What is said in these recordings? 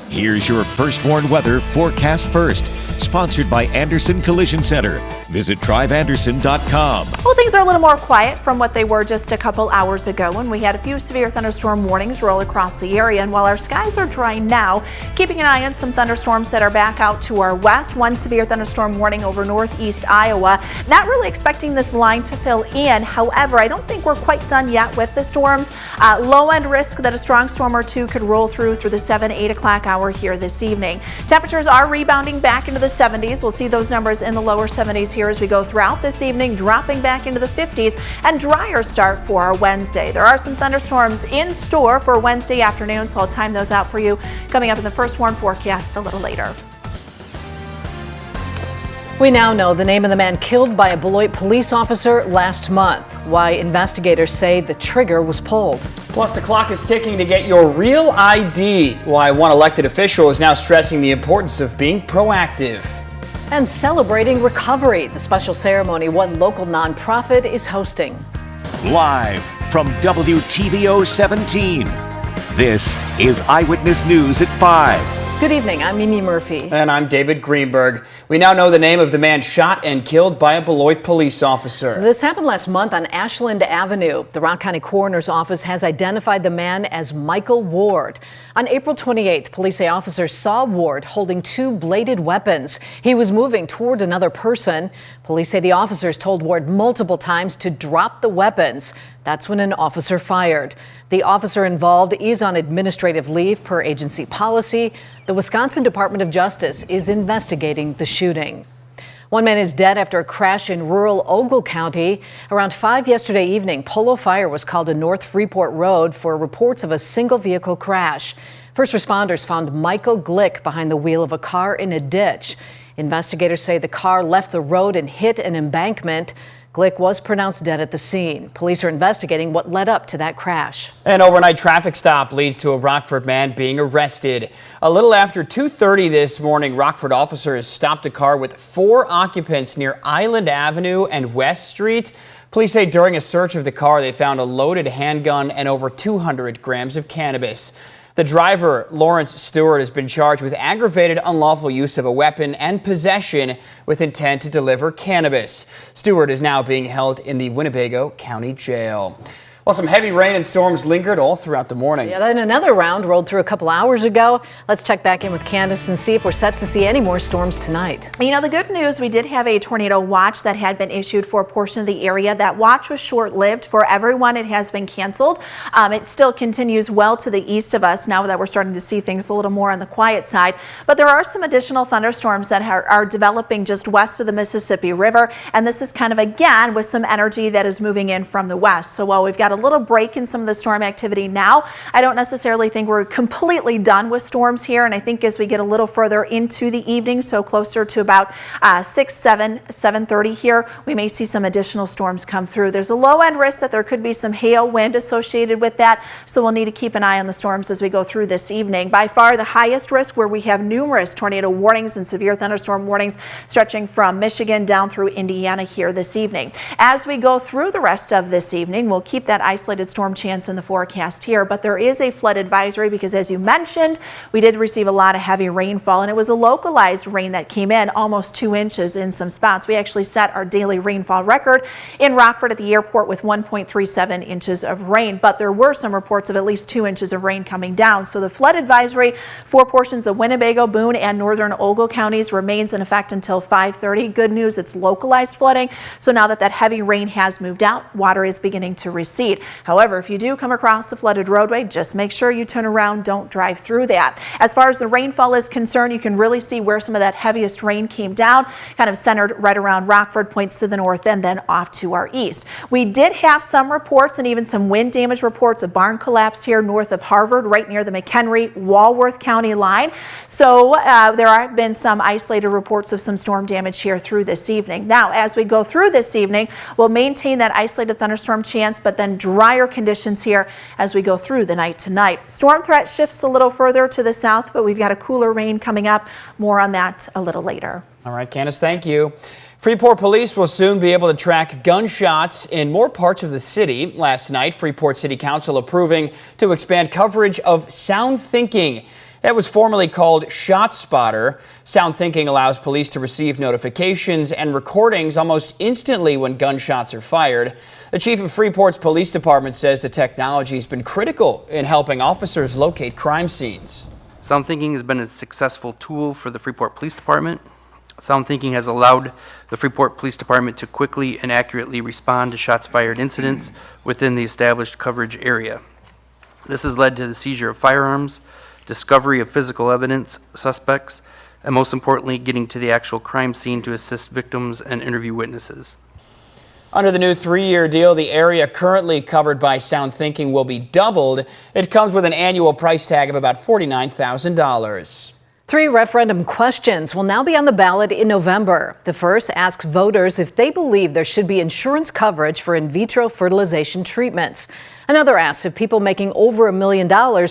Here's your First Warn Weather forecast first, sponsored by Anderson Collision Center. Visit driveanderson.com. Well, things are a little more quiet from what they were just a couple hours ago when we had a few severe thunderstorm warnings roll across the area. And while our skies are dry now, keeping an eye on some thunderstorms that are back out to our west. One severe thunderstorm warning over northeast Iowa. Not really expecting this line to fill in. However, I don't think we're quite done yet with the storms. Low end risk that a strong storm or two could roll through the 7-8 o'clock hour here this evening. Temperatures are rebounding back into the 70s. We'll see those numbers in the lower 70s here as we go throughout this evening, dropping back into the 50s, and drier start for our Wednesday. There are some thunderstorms in store for Wednesday afternoon, so I'll time those out for you coming up in the First Warn forecast a little later. We now know the name of the man killed by a Beloit police officer last month, why investigators say the trigger was pulled. Plus, the clock is ticking to get your real ID, why one elected official is now stressing the importance of being proactive. And celebrating recovery, the special ceremony one local nonprofit is hosting. Live from WTVO 17, this is Eyewitness News at 5. Good evening, I'm Mimi Murphy. And I'm David Greenberg. We now know the name of the man shot and killed by a Beloit police officer. This happened last month on Ashland Avenue. The Rock County Coroner's Office has identified the man as Michael Ward. On April 28th, police say officers saw Ward holding two bladed weapons. He was moving toward another person. Police say the officers told Ward multiple times to drop the weapons. That's when an officer fired. The officer involved is on administrative leave per agency policy. The Wisconsin Department of Justice is investigating the shooting. One man is dead after a crash in rural Ogle County. Around 5 yesterday evening, Polo Fire was called to North Freeport Road for reports of a single vehicle crash. First responders found Michael Glick behind the wheel of a car in a ditch. Investigators say the car left the road and hit an embankment. Glick was pronounced dead at the scene. Police are investigating what led up to that crash. An overnight traffic stop leads to a Rockford man being arrested. A little after 2:30 this morning, Rockford officers stopped a car with 4 occupants near Island Avenue and West Street. Police say during a search of the car, they found a loaded handgun and over 200 grams of cannabis. The driver, Lawrence Stewart, has been charged with aggravated unlawful use of a weapon and possession with intent to deliver cannabis. Stewart is now being held in the Winnebago County Jail. Well, some heavy rain and storms lingered all throughout the morning. Yeah, then another round rolled through a couple hours ago. Let's check back in with Candace and see if we're set to see any more storms tonight. You know, the good news, we did have a tornado watch that had been issued for a portion of the area. That watch was short-lived. For everyone, it has been canceled. It still continues well to the east of us now that we're starting to see things a little more on the quiet side. But there are some additional thunderstorms that are developing just west of the Mississippi River. And this is kind of, again, with some energy that is moving in from the west. So while we've got a little break in some of the storm activity now, I don't necessarily think we're completely done with storms here. And I think as we get a little further into the evening, so closer to about 7:30 here, we may see some additional storms come through. There's a low end risk that there could be some hail wind associated with that. So we'll need to keep an eye on the storms as we go through this evening. By far the highest risk, where we have numerous tornado warnings and severe thunderstorm warnings stretching from Michigan down through Indiana here this evening. As we go through the rest of this evening, we'll keep that isolated storm chance in the forecast here, but there is a flood advisory because, as you mentioned, we did receive a lot of heavy rainfall, and it was a localized rain that came in almost 2 inches in some spots. We actually set our daily rainfall record in Rockford at the airport with 1.37 inches of rain, but there were some reports of at least 2 inches of rain coming down. So the flood advisory for portions of Winnebago, Boone, and northern Ogle counties remains in effect until 5:30. Good news, it's localized flooding. So now that heavy rain has moved out, water is beginning to recede. However, if you do come across the flooded roadway, just make sure you turn around, don't drive through that. As far as the rainfall is concerned, you can really see where some of that heaviest rain came down, kind of centered right around Rockford, points to the north, and then off to our east. We did have some reports and even some wind damage reports, a barn collapse here north of Harvard, right near the McHenry-Walworth County line. So there have been some isolated reports of some storm damage here through this evening. Now, as we go through this evening, we'll maintain that isolated thunderstorm chance, but then drier conditions here as we go through the night tonight. Storm threat shifts a little further to the south, but we've got a cooler rain coming up. More on that a little later. All right, Candace, thank you. Freeport police will soon be able to track gunshots in more parts of the city. Last night, Freeport City Council approving to expand coverage of sound thinking. It was formerly called ShotSpotter. SoundThinking allows police to receive notifications and recordings almost instantly when gunshots are fired. The chief of Freeport's police department says the technology has been critical in helping officers locate crime scenes. SoundThinking has been a successful tool for the Freeport Police Department. SoundThinking has allowed the Freeport Police Department to quickly and accurately respond to shots fired incidents within the established coverage area. This has led to the seizure of firearms, discovery of physical evidence, suspects, and most importantly, getting to the actual crime scene to assist victims and interview witnesses. Under the new 3-year deal, the area currently covered by SoundThinking will be doubled. It comes with an annual price tag of about $49,000. 3 referendum questions will now be on the ballot in November. The first asks voters if they believe there should be insurance coverage for in vitro fertilization treatments. Another asks if people making over $1 million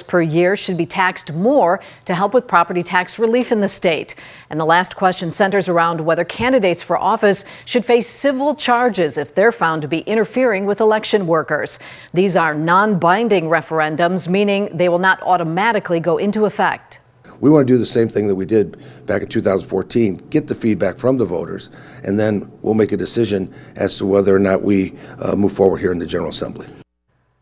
per year should be taxed more to help with property tax relief in the state. And the last question centers around whether candidates for office should face civil charges if they're found to be interfering with election workers. These are non-binding referendums, meaning they will not automatically go into effect. We want to do the same thing that we did back in 2014, get the feedback from the voters, and then we'll make a decision as to whether or not we move forward here in the General Assembly.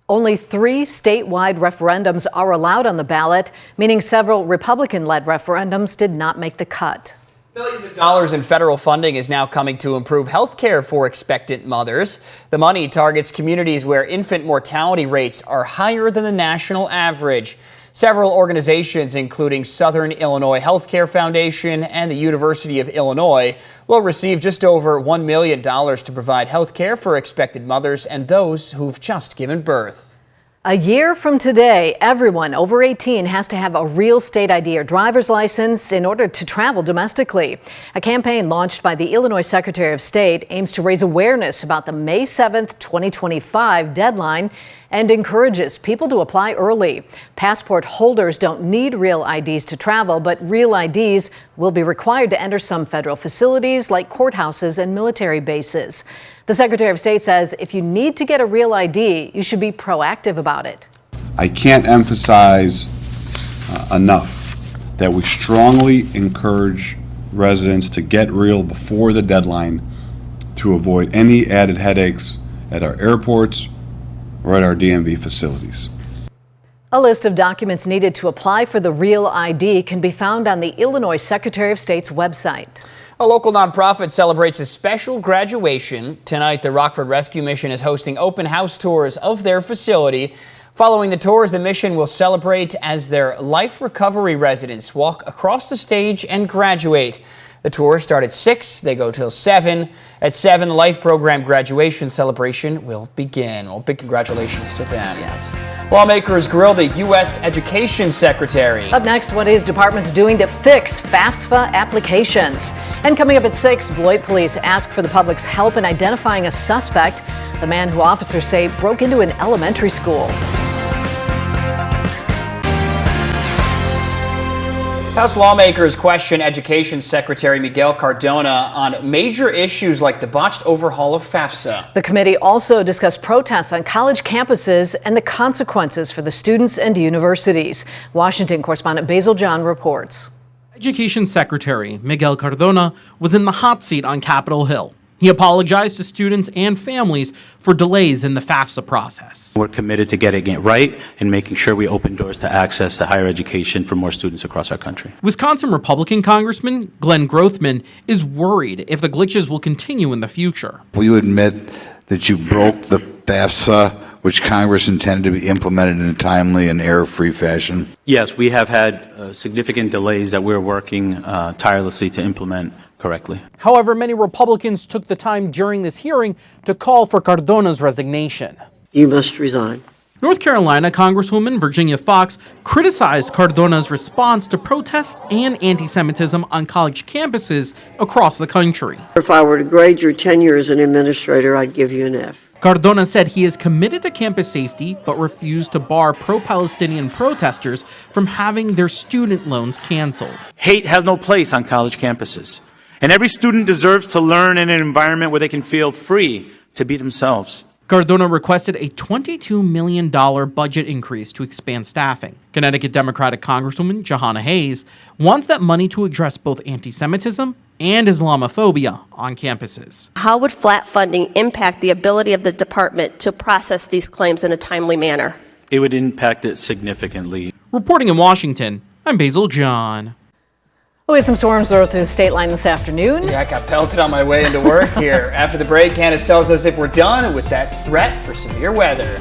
Only 3 statewide referendums are allowed on the ballot, meaning several Republican-led referendums did not make the cut. Billions of dollars in federal funding is now coming to improve health care for expectant mothers. The money targets communities where infant mortality rates are higher than the national average. Several organizations, including Southern Illinois Healthcare Foundation and the University of Illinois, will receive just over $1 million to provide health care for expected mothers and those who've just given birth. A year from today, everyone over 18 has to have a real state ID or driver's license in order to travel domestically. A campaign launched by the Illinois Secretary of State aims to raise awareness about the May 7th, 2025 deadline and encourages people to apply early. Passport holders don't need real IDs to travel, but real IDs will be required to enter some federal facilities like courthouses and military bases. The Secretary of State says if you need to get a real ID, you should be proactive about it. I can't emphasize enough that we strongly encourage residents to get real before the deadline to avoid any added headaches at our airports or at our DMV facilities. A list of documents needed to apply for the real ID can be found on the Illinois Secretary of State's website. A local nonprofit celebrates a special graduation. Tonight, the Rockford Rescue Mission is hosting open house tours of their facility. Following the tours, the mission will celebrate as their life recovery residents walk across the stage and graduate. The tours start at 6, they go till 7. At 7, the Life Program graduation celebration will begin. Well, big congratulations to them. Yes. Lawmakers grill the U.S. Education Secretary. Up next, what his department's doing to fix FAFSA applications. And coming up at 6, Beloit police ask for the public's help in identifying a suspect, the man who officers say broke into an elementary school. House lawmakers question Education Secretary Miguel Cardona on major issues like the botched overhaul of FAFSA. The committee also discussed protests on college campuses and the consequences for the students and universities. Washington correspondent Basil John reports. Education Secretary Miguel Cardona was in the hot seat on Capitol Hill. He apologized to students and families for delays in the FAFSA process. We're committed to getting it right and making sure we open doors to access to higher education for more students across our country. Wisconsin Republican Congressman Glenn Grothman is worried if the glitches will continue in the future. Will you admit that you broke the FAFSA, which Congress intended to be implemented in a timely and error-free fashion? Yes, we have had significant delays that we're working tirelessly to implement correctly. However, many Republicans took the time during this hearing to call for Cardona's resignation. You must resign. North Carolina Congresswoman Virginia Foxx criticized Cardona's response to protests and anti-Semitism on college campuses across the country. If I were to grade your tenure as an administrator, I'd give you an F. Cardona said he is committed to campus safety, but refused to bar pro-Palestinian protesters from having their student loans canceled. Hate has no place on college campuses, and every student deserves to learn in an environment where they can feel free to be themselves. Cardona requested a $22 million budget increase to expand staffing. Connecticut Democratic Congresswoman Jahana Hayes wants that money to address both anti-Semitism and Islamophobia on campuses. How would flat funding impact the ability of the department to process these claims in a timely manner? It would impact it significantly. Reporting in Washington, I'm Basil John. We had some storms through the state line this afternoon. Yeah, I got pelted on my way into work here. After the break, Candace tells us if we're done with that threat for severe weather.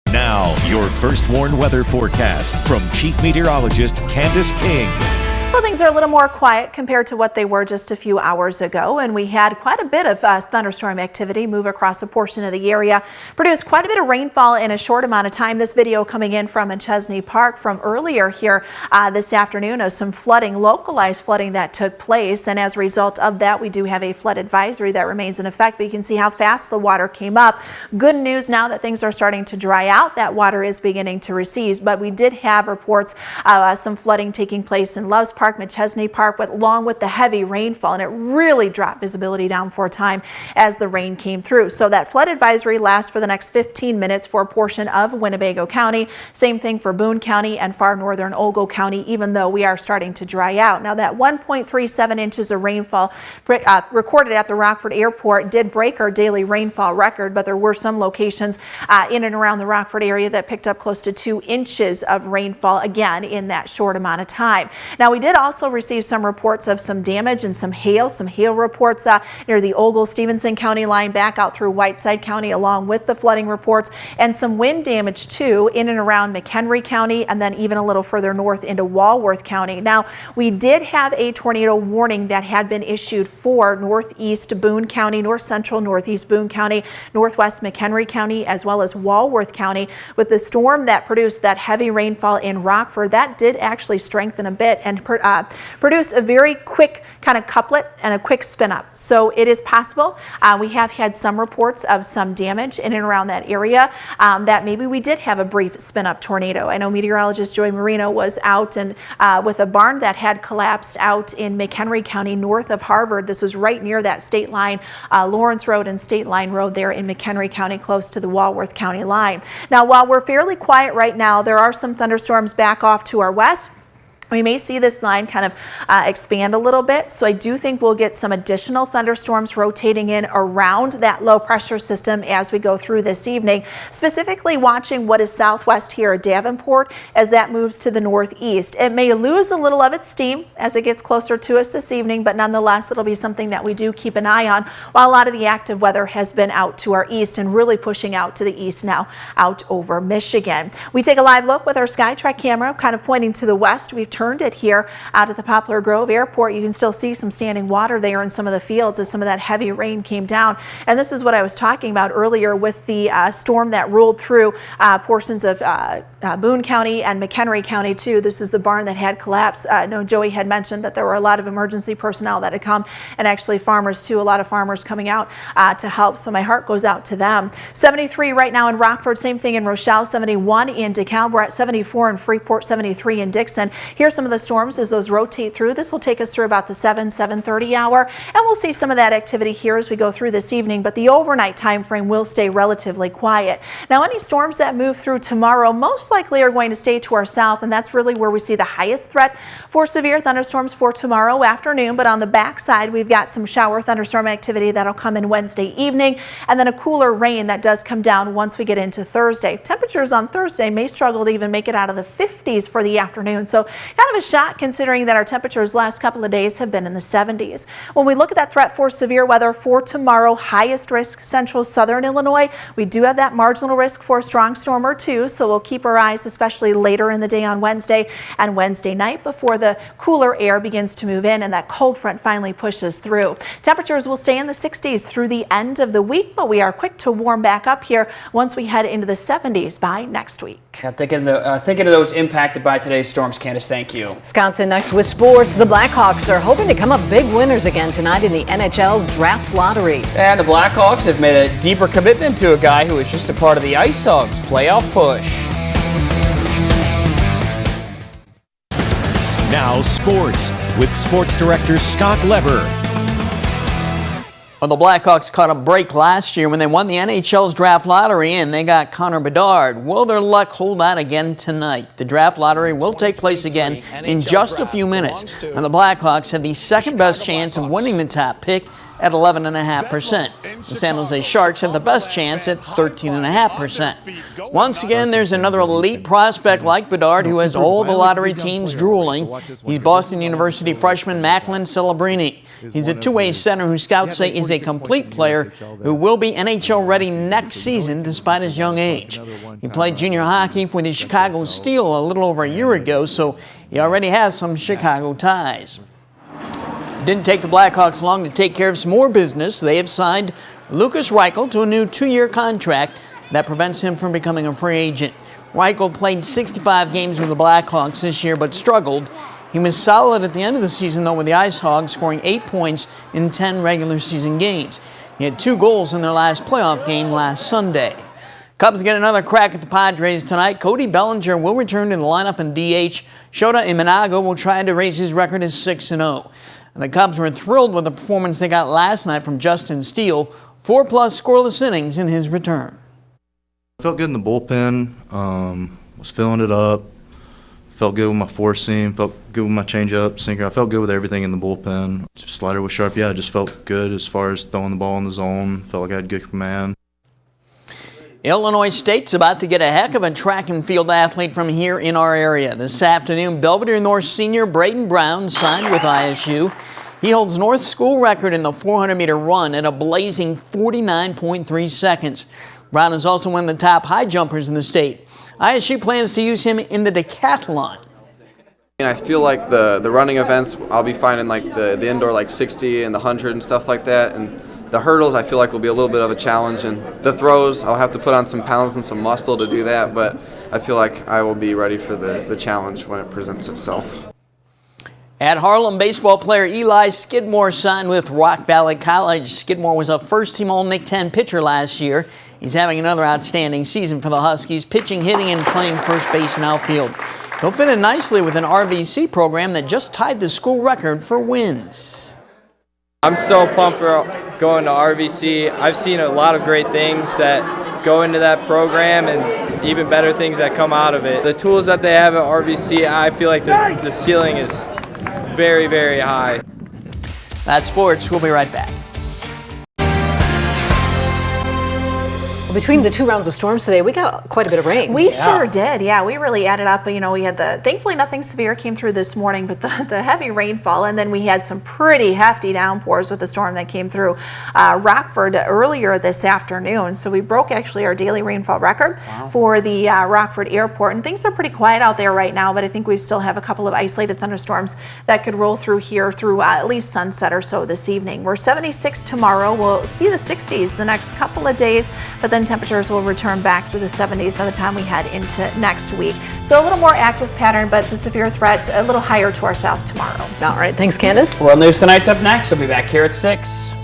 Now, your first warned weather forecast from Chief Meteorologist Candace King. Well, things are a little more quiet compared to what they were just a few hours ago, and we had quite a bit of thunderstorm activity move across a portion of the area, produced quite a bit of rainfall in a short amount of time. This video coming in from Chesney Park from earlier here this afternoon of some flooding, localized flooding that took place, and as a result of that, we do have a flood advisory that remains in effect, but you can see how fast the water came up. Good news now that things are starting to dry out, that water is beginning to recede, but we did have reports of some flooding taking place in Loves Park, Chesney Park, along with the heavy rainfall, and it really dropped visibility down for a time as the rain came through. So that flood advisory lasts for the next 15 minutes for a portion of Winnebago County. Same thing for Boone County and far northern Ogle County, even though we are starting to dry out. Now that 1.37 inches of rainfall recorded at the Rockford Airport did break our daily rainfall record, but there were some locations in and around the Rockford area that picked up close to 2 inches of rainfall again in that short amount of time. Now we did also receive some reports of some damage and some hail reports near the Ogle-Stevenson County line back out through Whiteside County, along with the flooding reports, and some wind damage too in and around McHenry County, and then even a little further north into Walworth County. Now we did have a tornado warning that had been issued for northeast Boone County, north central northeast Boone County, northwest McHenry County, as well as Walworth County. With the storm that produced that heavy rainfall in Rockford, that did actually strengthen a bit and produced a very quick kind of couplet and a quick spin up. So it is possible. We have had some reports of some damage in and around that area, that maybe we did have a brief spin up tornado. I know meteorologist Joy Marino was out and with a barn that had collapsed out in McHenry County north of Harvard. This was right near that state line, Lawrence Road and State Line Road there in McHenry County, close to the Walworth County line. Now, while we're fairly quiet right now, there are some thunderstorms back off to our west. We may see this line kind of expand a little bit, so I do think we'll get some additional thunderstorms rotating in around that low pressure system as we go through this evening, specifically watching what is southwest here at Davenport as that moves to the northeast. It may lose a little of its steam as it gets closer to us this evening, but nonetheless, it'll be something that we do keep an eye on, while a lot of the active weather has been out to our east and really pushing out to the east now out over Michigan. We take a live look with our SkyTrack camera kind of pointing to the west. We've turned it here out at the Poplar Grove Airport. You can still see some standing water there in some of the fields as some of that heavy rain came down. And this is what I was talking about earlier with the storm that rolled through portions of Boone County and McHenry County too. This is the barn that had collapsed. No, Joey had mentioned that there were a lot of emergency personnel that had come, and actually farmers too, a lot of farmers coming out to help. So my heart goes out to them. 73 right now in Rockford, same thing in Rochelle, 71 in DeKalb. We're at 74 in Freeport, 73 in Dixon. Here's some of the storms as those rotate through. This will take us through about the 7:30 hour, and we'll see some of that activity here as we go through this evening, but the overnight time frame will stay relatively quiet. Now, any storms that move through tomorrow most likely are going to stay to our south, and that's really where we see the highest threat for severe thunderstorms for tomorrow afternoon. But on the backside, we've got some shower thunderstorm activity that'll come in Wednesday evening, and then a cooler rain that does come down once we get into Thursday. Temperatures on Thursday may struggle to even make it out of the 50s for the afternoon, so kind of a shock considering that our temperatures last couple of days have been in the 70s. When we look at that threat for severe weather for tomorrow, highest risk central southern Illinois. We do have that marginal risk for a strong storm or two, so we'll keep our eyes especially later in the day on Wednesday and Wednesday night before the cooler air begins to move in and that cold front finally pushes through. Temperatures will stay in the 60s through the end of the week, but we are quick to warm back up here once we head into the 70s by next week. Yeah, thinking of those impacted by today's storms, Candace, thank you. Wisconsin next with sports. The Blackhawks are hoping to come up big winners again tonight in the NHL's draft lottery. And the Blackhawks have made a deeper commitment to a guy who was just a part of the Ice Hogs playoff push. Now sports with sports director Scott Lever. Well, the Blackhawks caught a break last year when they won the NHL's draft lottery and they got Connor Bedard. Will their luck hold out again tonight? The draft lottery will take place again in just a few minutes, and the Blackhawks have the second best chance of winning the top pick at 11.5%. The San Jose Sharks have the best chance at 13.5%. Once again, there's another elite prospect like Bedard who has all the lottery teams drooling. He's Boston University freshman Macklin Celebrini. He's a two-way center who scouts say is a complete player who will be NHL ready next season despite his young age. He played junior hockey for the Chicago Steel a little over a year ago, so he already has some Chicago ties. It didn't take the Blackhawks long to take care of some more business. They have signed Lukas Reichel to a new 2-year contract that prevents him from becoming a free agent. Reichel played 65 games with the Blackhawks this year but struggled. He was solid at the end of the season, though, with the Ice Hogs scoring 8 points in 10 regular season games. He had 2 goals in their last playoff game last Sunday. Cubs get another crack at the Padres tonight. Cody Bellinger will return to the lineup in DH. Shota Imanaga will try to raise his record to 6-0. And the Cubs were thrilled with the performance they got last night from Justin Steele. 4+ scoreless innings in his return. Felt good in the bullpen. Was filling it up. Felt good with my four seam. Felt good with my changeup, sinker. I felt good with everything in the bullpen. Slider was sharp. Yeah, I just felt good as far as throwing the ball in the zone. Felt like I had good command. Illinois State's about to get a heck of a track and field athlete from here in our area. This afternoon, Belvedere North senior Braden Brown signed with ISU. He holds North's school record in the 400-meter run at a blazing 49.3 seconds. Brown is also one of the top high jumpers in the state. ISU plans to use him in the decathlon. And I feel like the running events, I'll be finding like the indoor like 60 and the 100 and stuff like that. And the hurdles I feel like will be a little bit of a challenge. And the throws, I'll have to put on some pounds and some muscle to do that. But I feel like I will be ready for the challenge when it presents itself. At Harlem, baseball player Eli Skidmore signed with Rock Valley College. Skidmore was a first-team All-Nick 10 pitcher last year. He's having another outstanding season for the Huskies, pitching, hitting, and playing first base and outfield. He'll fit in nicely with an RVC program that just tied the school record for wins. I'm so pumped for going to RVC. I've seen a lot of great things that go into that program and even better things that come out of it. The tools that they have at RVC, I feel like the ceiling is very, very high. That's sports. We'll be right back. Between the 2 rounds of storms today, we got quite a bit of rain. We sure did. Yeah, we really added up. You know, we had thankfully nothing severe came through this morning, but the heavy rainfall, and then we had some pretty hefty downpours with the storm that came through Rockford earlier this afternoon. So we broke actually our daily rainfall record for the Rockford airport, and things are pretty quiet out there right now, but I think we still have a couple of isolated thunderstorms that could roll through here through at least sunset or so this evening. We're 76 tomorrow. We'll see the 60s the next couple of days, but then temperatures will return back through the 70s by the time we head into next week. So a little more active pattern, but the severe threat a little higher to our south tomorrow. All right, thanks, Candace. World News Tonight's up next. I'll be back here at 6.